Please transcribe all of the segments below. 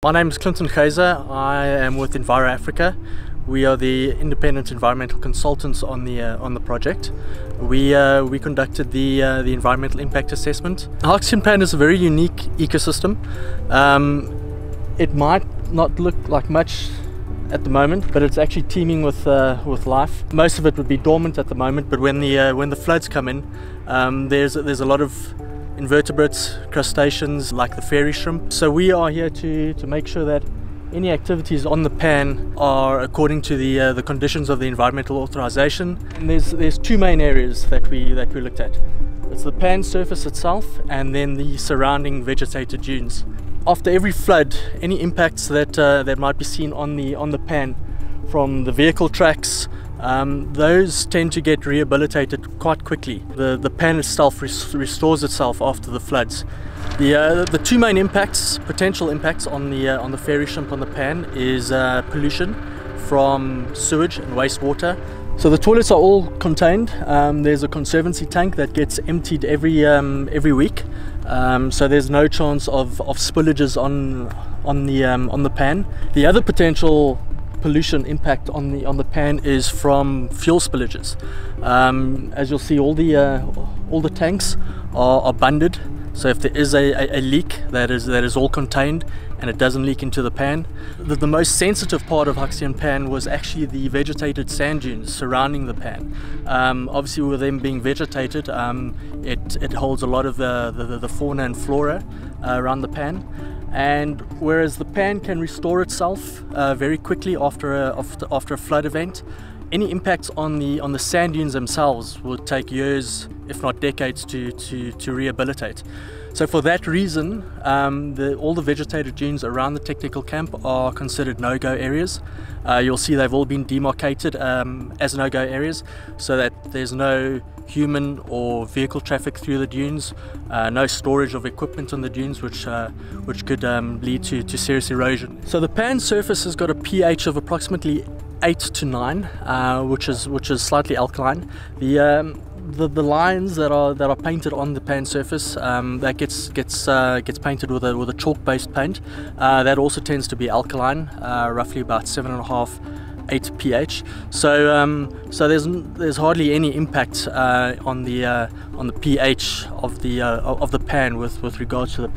My name is Clinton Geyser. I am with Enviro Africa. We are the independent environmental consultants on the project. We conducted the environmental impact assessment. Hakskeenpan is a very unique ecosystem. It might not look like much at the moment, but it's actually teeming with life. Most of it would be dormant at the moment, but when the floods come in, there's a lot of invertebrates, crustaceans like the fairy shrimp. So we are here to make sure that any activities on the pan are according to the conditions of the environmental authorization. And there's two main areas that we looked at. It's the pan surface itself and then the surrounding vegetated dunes. After every flood, any impacts that might be seen on the pan from the vehicle tracks, those tend to get rehabilitated quite quickly. The pan itself restores itself after the floods. The two main impacts, potential impacts on the fairy shrimp on the pan is pollution from sewage and wastewater. So the toilets are all contained. There's a conservancy tank that gets emptied every week. So there's no chance of spillages on the pan. The other potential pollution impact on the pan is from fuel spillages. As you'll see, all the tanks are bunded. So if there is a leak, that is all contained and it doesn't leak into the pan. The most sensitive part of Hakskeenpan was actually the vegetated sand dunes surrounding the pan. Obviously, with them being vegetated, it holds a lot of the fauna and flora around the pan. And whereas the pan can restore itself very quickly after a flood event, any impacts on the sand dunes themselves will take years, if not decades, to rehabilitate. So for that reason, all the vegetated dunes around the technical camp are considered no-go areas. You'll see they've all been demarcated as no-go areas, so that there's no human or vehicle traffic through the dunes, no storage of equipment on the dunes, which could lead to serious erosion. So the pan surface has got a pH of approximately 8 to 9, which is slightly alkaline. The lines that are painted on the pan surface, that gets painted with a chalk-based paint. That also tends to be alkaline, roughly about 7.5, 8 pH. So there's hardly any impact on the pH of the pan with regards to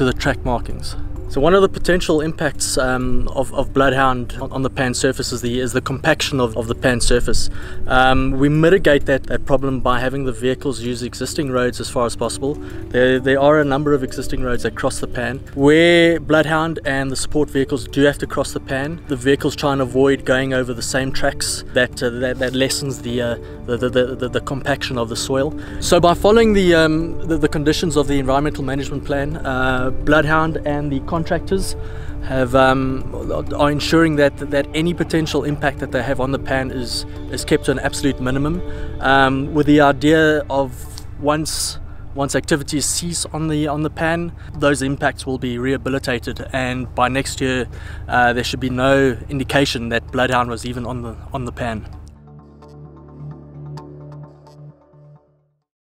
the track markings. So one of the potential impacts of Bloodhound on the pan surface is the compaction of the pan surface. We mitigate that problem by having the vehicles use existing roads as far as possible. There are a number of existing roads that cross the pan. Where Bloodhound and the support vehicles do have to cross the pan, the vehicles try and avoid going over the same tracks. That lessens the compaction of the soil. So by following the conditions of the environmental management plan, Bloodhound and the contractors are ensuring that any potential impact that they have on the pan is kept to an absolute minimum, with the idea of once activities cease on the pan, those impacts will be rehabilitated, and by next year there should be no indication that Bloodhound was even on the pan.